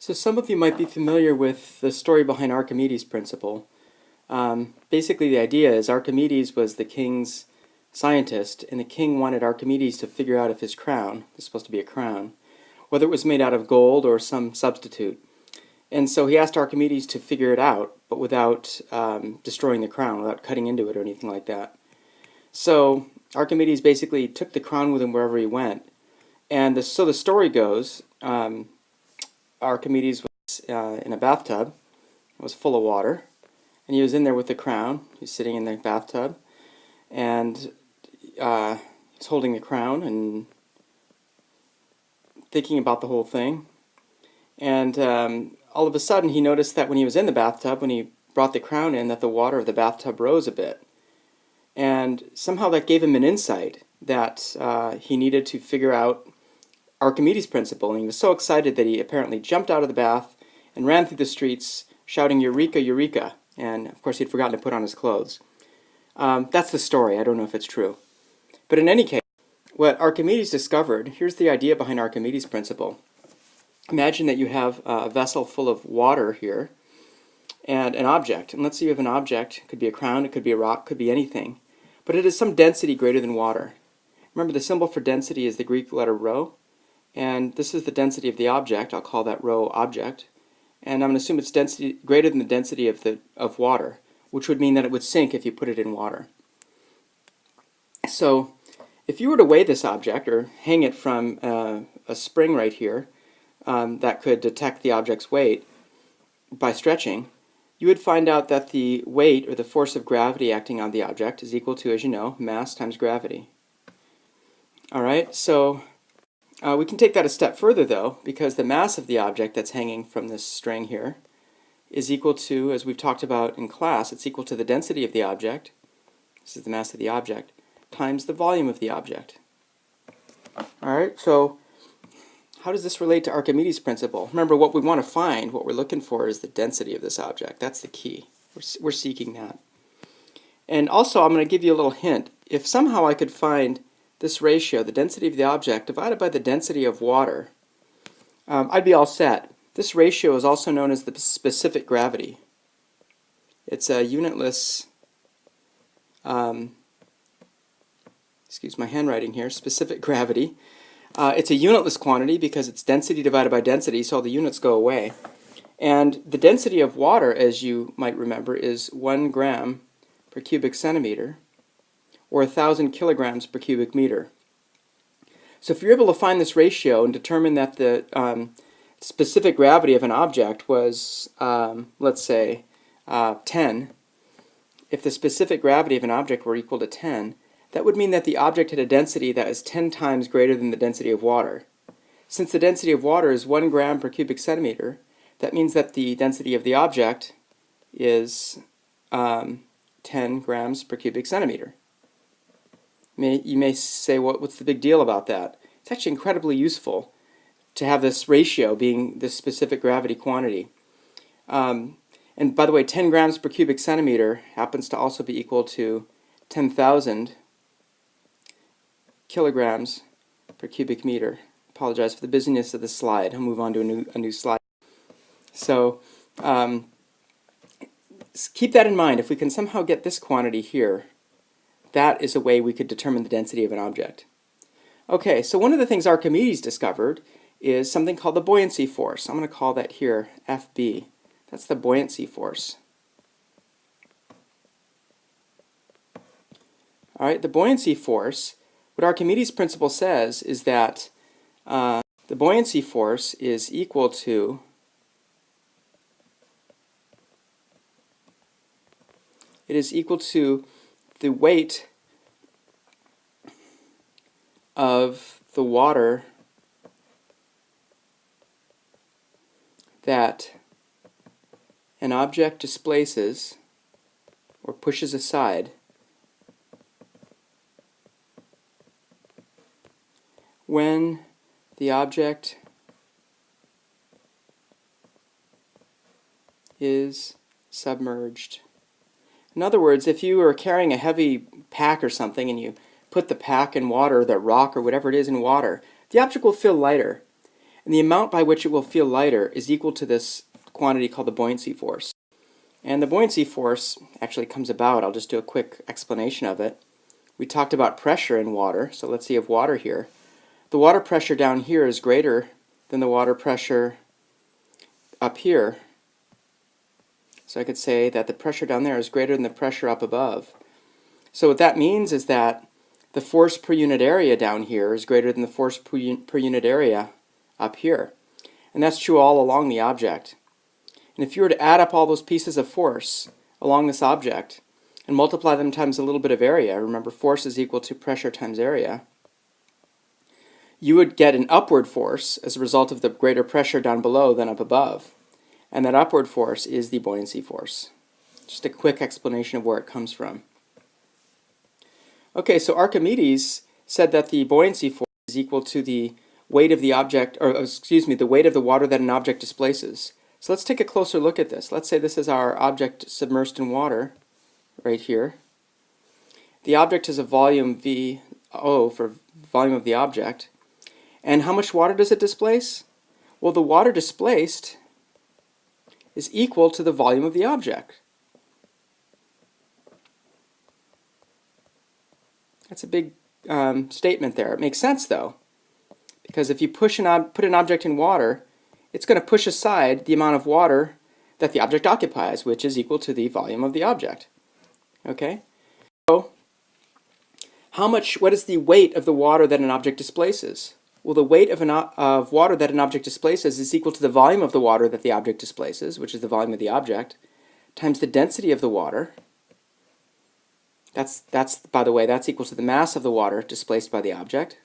So some of you might be familiar with the story behind Archimedes' principle. Basically, the idea is Archimedes was the king's scientist, and the king wanted Archimedes to figure out if his crown, it's supposed to be a crown, whether it was made out of gold or some substitute. And so he asked Archimedes to figure it out, but without destroying the crown, without cutting into it or anything like that. So Archimedes basically took the crown with him wherever he went. And so the story goes, Archimedes was in a bathtub. It was full of water. And he was in there with the crown. He was sitting in the bathtub. And he's holding the crown and thinking about the whole thing. And all of a sudden he noticed that when he was in the bathtub, when he brought the crown in, that the water of the bathtub rose a bit. And somehow that gave him an insight that he needed to figure out Archimedes' principle, and he was so excited that he apparently jumped out of the bath and ran through the streets shouting, "Eureka, Eureka!" And of course he'd forgotten to put on his clothes. That's the story. I don't know if it's true. But in any case, what Archimedes discovered, here's the idea behind Archimedes' principle. Imagine that you have a vessel full of water here and an object. And let's say you have an object. It could be a crown, it could be a rock, it could be anything. But it has some density greater than water. Remember, the symbol for density is the Greek letter rho. And this is the density of the object. I'll call that rho object. And I'm going to assume it's density greater than the density of water, which would mean that it would sink if you put it in water. So if you were to weigh this object or hang it from a spring right here that could detect the object's weight by stretching, you would find out that the weight or the force of gravity acting on the object is equal to, as you know, mass times gravity. All right, so we can take that a step further, though, because the mass of the object that's hanging from this string here is equal to, as we've talked about in class, it's equal to the density of the object, this is the mass of the object, times the volume of the object. All right, so how does this relate to Archimedes' principle? Remember, what we want to find, what we're looking for, is the density of this object. That's the key. We're seeking that. And also, I'm going to give you a little hint. If somehow I could find this ratio, the density of the object divided by the density of water, I'd be all set. This ratio is also known as the specific gravity. It's a unitless, excuse my handwriting here, specific gravity. It's a unitless quantity because it's density divided by density, so all the units go away. And the density of water, as you might remember, is 1 gram per cubic centimeter, or 1,000 kilograms per cubic meter. So if you're able to find this ratio and determine that the specific gravity of an object was, let's say, 10, if the specific gravity of an object were equal to 10, that would mean that the object had a density that is 10 times greater than the density of water. Since the density of water is 1 gram per cubic centimeter, that means that the density of the object is 10 grams per cubic centimeter. You may say, what's the big deal about that? It's actually incredibly useful to have this ratio being this specific gravity quantity. And by the way, 10 grams per cubic centimeter happens to also be equal to 10,000 kilograms per cubic meter. Apologize for the busyness of this slide. I'll move on to a new slide. So keep that in mind. If we can somehow get this quantity here, that is a way we could determine the density of an object. Okay, so one of the things Archimedes discovered is something called the buoyancy force. I'm going to call that here FB. That's the buoyancy force. All right, the buoyancy force, what Archimedes' principle says is that the buoyancy force is equal to the weight of the water that an object displaces or pushes aside when the object is submerged. In other words, if you are carrying a heavy pack or something and you put the pack in water, the rock or whatever it is in water, the object will feel lighter. And the amount by which it will feel lighter is equal to this quantity called the buoyancy force. And the buoyancy force actually comes about, I'll just do a quick explanation of it. We talked about pressure in water, so let's see if water here. The water pressure down here is greater than the water pressure up here. So I could say that the pressure down there is greater than the pressure up above. So what that means is that the force per unit area down here is greater than the force per unit area up here. And that's true all along the object. And if you were to add up all those pieces of force along this object and multiply them times a little bit of area, remember force is equal to pressure times area, you would get an upward force as a result of the greater pressure down below than up above. And that upward force is the buoyancy force. Just a quick explanation of where it comes from. Okay, so Archimedes said that the buoyancy force is equal to the weight of the object, or excuse me, the weight of the water that an object displaces. So let's take a closer look at this. Let's say this is our object submersed in water, right here. The object has a volume VO for volume of the object. And how much water does it displace? Well, the water displaced is equal to the volume of the object. That's a big statement there. It makes sense though, because if you put an object in water, it's going to push aside the amount of water that the object occupies, which is equal to the volume of the object. Okay? So, what is the weight of the water that an object displaces? Well, the weight of water that an object displaces is equal to the volume of the water that the object displaces, which is the volume of the object, times the density of the water. That's by the way, that's equal to the mass of the water displaced by the object.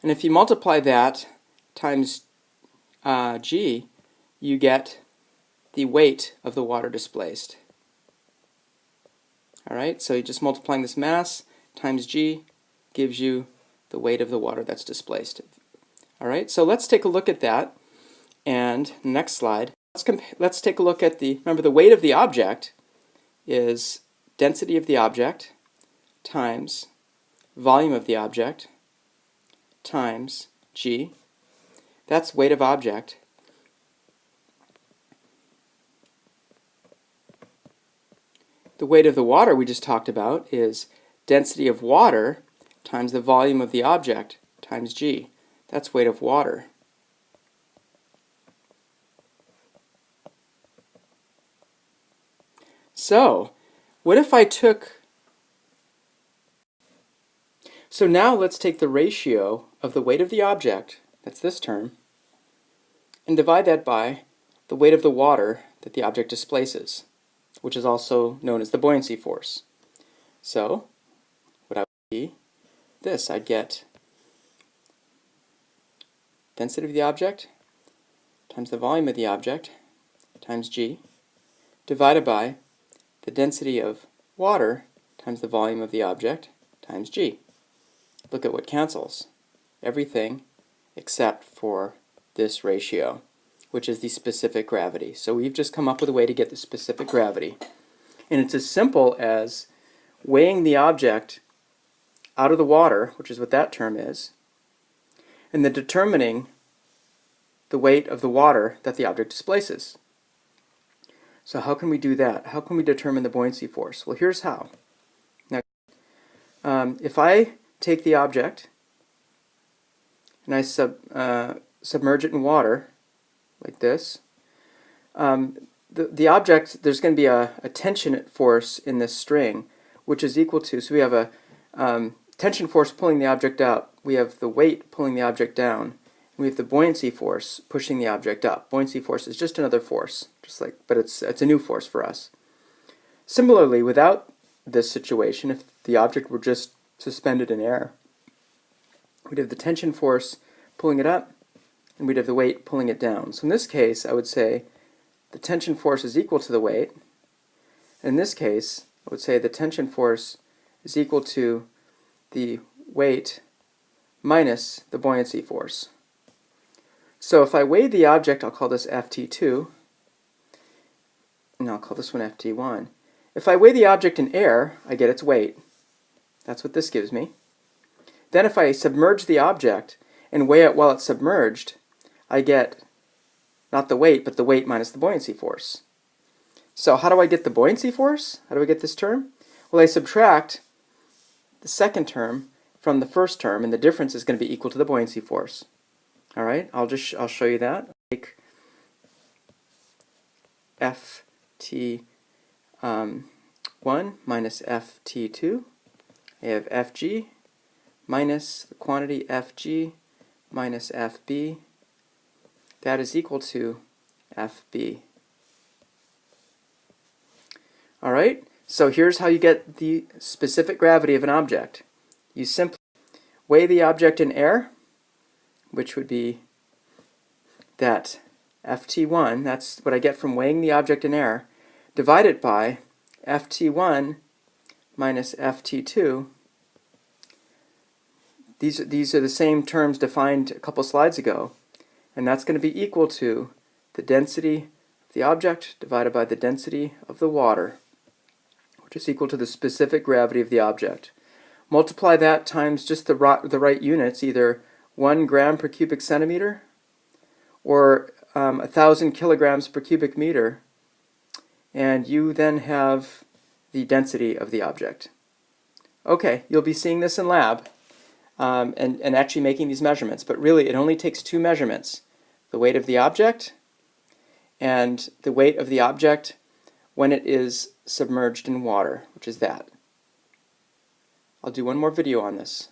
And if you multiply that times g, you get the weight of the water displaced. Alright, so you're just multiplying this mass times g gives you the weight of the water that's displaced. Alright, so let's take a look at that. And next slide, let's take a look at remember the weight of the object is density of the object times volume of the object times g. That's weight of object. The weight of the water we just talked about is density of water times the volume of the object times g. That's weight of water. So, what if I took... So now let's take the ratio of the weight of the object, that's this term, and divide that by the weight of the water that the object displaces, which is also known as the buoyancy force. So, what I would be this, I'd get density of the object times the volume of the object times g divided by the density of water times the volume of the object times g. Look at what cancels. Everything except for this ratio, which is the specific gravity. So we've just come up with a way to get the specific gravity. And it's as simple as weighing the object out of the water, which is what that term is, and then determining the weight of the water that the object displaces. So how can we do that? How can we determine the buoyancy force? Well, here's how. Now, if I take the object and I submerge it in water, like this, the object, there's going to be a tension force in this string, which is equal to, so we have a tension force pulling the object up, we have the weight pulling the object down, and we have the buoyancy force pushing the object up. Buoyancy force is just another force, but it's a new force for us. Similarly, without this situation, if the object were just suspended in air, we'd have the tension force pulling it up, and we'd have the weight pulling it down. So in this case, I would say the tension force is equal to the weight. In this case, I would say the tension force is equal to the weight minus the buoyancy force. So if I weigh the object, I'll call this Ft2, and I'll call this one Ft1. If I weigh the object in air, I get its weight. That's what this gives me. Then if I submerge the object and weigh it while it's submerged, I get not the weight, but the weight minus the buoyancy force. So how do I get the buoyancy force? How do I get this term? Well, I subtract the second term from the first term, and the difference is going to be equal to the buoyancy force. All right, I'll show you that. Take ft1 minus ft2. I have fg minus the quantity fg minus fb. That is equal to fb. All right, so here's how you get the specific gravity of an object. You simply weigh the object in air, which would be that ft1, that's what I get from weighing the object in air, divide it by ft1 minus ft2. These are the same terms defined a couple slides ago, and that's going to be equal to the density of the object divided by the density of the water, which is equal to the specific gravity of the object. Multiply that times just the right units, either 1 gram per cubic centimeter or 1,000 kilograms per cubic meter, and you then have the density of the object. Okay, you'll be seeing this in lab and actually making these measurements, but really it only takes 2 measurements: the weight of the object and the weight of the object when it is submerged in water, which is that. I'll do one more video on this.